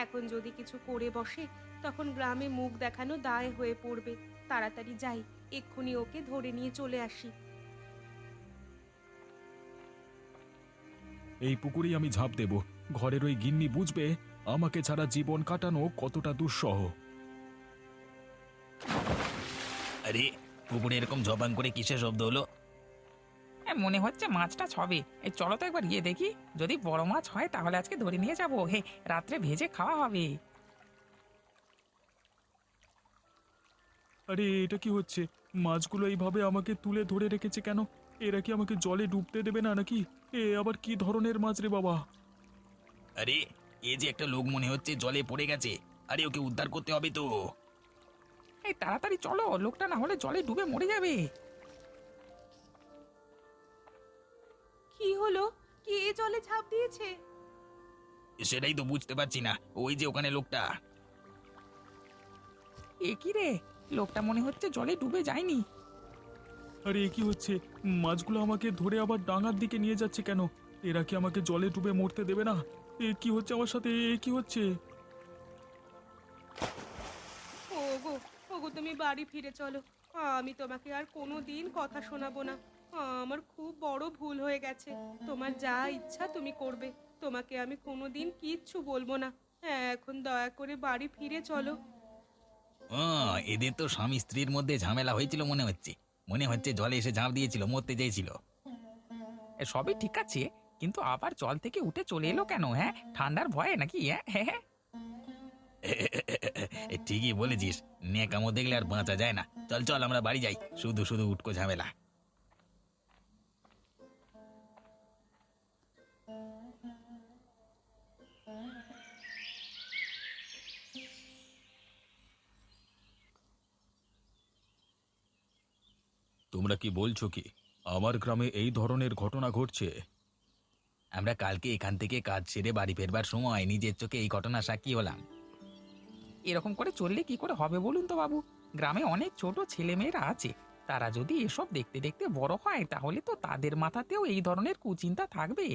এখন যদি কিছু করে বসে তখন গ্রামে মুখ দেখানো দায় হয়ে পড়বে। তাড়াতাড়ি যাই, এক্ষুনি ওকে ধরে নিয়ে চলে আসি। এই পুকুরেই আমি ঝাঁপ দেব। ঘরের ওই গিন্নি বুঝবে আমাকে ছাড়া জীবন কাটানো কতটা দুঃসহ। আরে, পুকুরে এরকম ঝপাং করে কিসের শব্দ হলো? মনে হচ্ছে মাছটা ছবে। এই চলো তো একবার গিয়ে দেখি। যদি বড় মাছ হয় তাহলে আজকে ধরে নিয়ে যাবো। হে, রাত্রে ভেজে খাওয়া হবে। আরে এটা কি হচ্ছে? মাছগুলো এইভাবে আমাকে তুলে ধরে রেখেছে কেন? এরা কি আমাকে জলে ডুবতে দেবে না নাকি? এ আবার কি ধরনের মাছ রে বাবা? আরে, এ যে একটা লোক মনে হচ্ছে জলে পড়ে গেছে। আরে, ওকে উদ্ধার করতে হবে তো। এই তাড়াতাড়ি চলো, লোকটা না হলে জলে ডুবে মরে যাবে। কি হলো? কে জলে ঝাঁপ দিয়েছে? সেটাই তো বুঝতে পারছি না। ওই যে ওখানে লোকটা। এ কি রে, লোকটা মনে হচ্ছে জলে ডুবে যায়নি। আরে এ কি হচ্ছে? মাছগুলো আমাকে ধরে আবার ডাঙার দিকে নিয়ে যাচ্ছে কেন? এরা কি আমাকে জলে ডুবে মরতে দেবে না? এ কি হচ্ছে আমার সাথে? এ কি হচ্ছে? ওগো, ওগো, তুমি বাড়ি ফিরে চলো। আমি তোমাকে আর কোনো দিন কথা শোনাবো না। আমার খুব বড় ভুল হয়ে গেছে। তোমার যা ইচ্ছা তুমি করবে। তোমাকে আমি কোনোদিন কিচ্ছু বলবো না। এখন দয়া করে বাড়ি ফিরে চলো। এদের তো স্বামী স্ত্রীর মধ্যে ঝামেলা হয়েছিল মনে হচ্ছে। মনে হচ্ছে জলে এসে ঝাঁপ দিয়েছিল, মরতে চেয়েছিল। সবই ঠিক আছে, কিন্তু আবার জল থেকে উঠে চলে এলো কেন? হ্যাঁ, ঠান্ডার ভয়ে নাকি? হ্যাঁ হ্যাঁ হ্যাঁ। ঠিকই বলেছিস। নেকামো দেখলে আর বাঁচা যায় না। চল চল, আমরা বাড়ি যাই। শুধু শুধু উটকো ঝামেলা। তোমরা কি বলছো কি? আমার গ্রামে এই ধরনের ঘটনা ঘটছে? আমরা কালকে এখান থেকে কাজ সেরে বাড়ি ফেরবার সময় নিজের চোখে এই ঘটনা সাক্ষী হলাম। এরকম করে চললে কি করে হবে বলুন তো বাবু? গ্রামে অনেক ছোট ছেলেমেয়েরা আছে। তারা যদি এসব দেখতে দেখতে বড় হয় তাহলে তো তাদের মাথাতেও এই ধরনের কুচিন্তা থাকবে।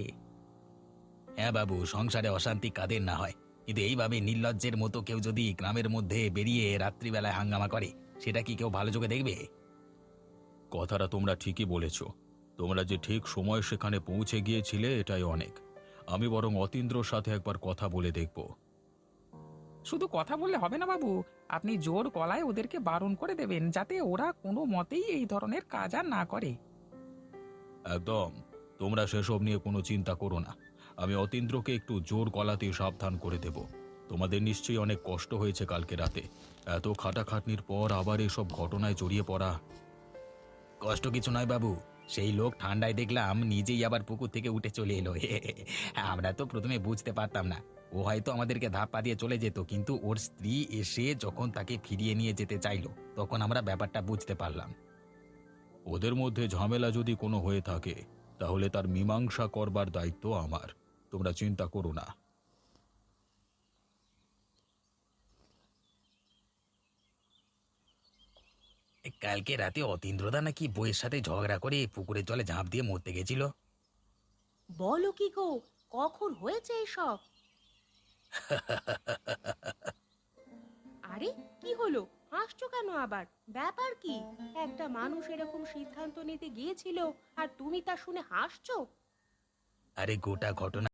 হ্যাঁ বাবু, সংসারে অশান্তি কাদের না হয়, কিন্তু এইভাবে নির্লজ্জের মতো কেউ যদি গ্রামের মধ্যে বেরিয়ে রাত্রিবেলায় হাঙ্গামা করে, সেটা কি কেউ ভালো চোখে দেখবে? কথাটা তোমরা ঠিকই বলেছ। তোমরা যে ঠিক সময় সেখানে পৌঁছে গিয়েছিলে এটাই অনেক। আমি বরং অতীন্দ্রর সাথে একবার কথা বলে দেখব। শুধু কথা বললে হবে না বাবু, আপনি জোর গলায় ওদেরকে বারণ করে দেবেন যাতে ওরা কোনো মতেই এই ধরনের কাজ আর না করে। একদম। তোমরা সেসব নিয়ে কোনো চিন্তা করো না। আমি অতীন্দ্রকে একটু জোর গলাতেই সাবধান করে দেব। তোমাদের নিশ্চয়ই অনেক কষ্ট হয়েছে কালকে রাতে। এত খাটাখাটনির পর আবার এসব ঘটনায় জড়িয়ে পড়া। কষ্ট কিছু নয় বাবু। সেই লোক ঠান্ডায় দেখলাম নিজেই আবার পুকুর থেকে উঠে চলে এলো। আমরা তো প্রথমে বুঝতে পারতাম না। ও হয়তো আমাদেরকে ধাপ্পা দিয়ে চলে যেত, কিন্তু ওর স্ত্রী এসে যখন তাকে ফিরিয়ে নিয়ে যেতে চাইলো তখন আমরা ব্যাপারটা বুঝতে পারলাম। ওদের মধ্যে ঝামেলা যদি কোনো হয়ে থাকে তাহলে তার মীমাংসা করবার দায়িত্ব আমার। তোমরা চিন্তা করো না। কালকে রাতে অতীন্দ্রদা নাকি বইয়ের সাথে ঝগড়া করে পুকুরের জলে ঝাঁপ দিয়ে মরতে গেছিল। বলো কি গো? কখন হয়েছে এসব? আরে, কি হলো? হাসছো কেন আবার? ব্যাপার কি? একটা মানুষ এরকম সিদ্ধান্ত নিতে গিয়েছিল আর তুমি তা শুনে হাসছো? আরে গোটা ঘটনা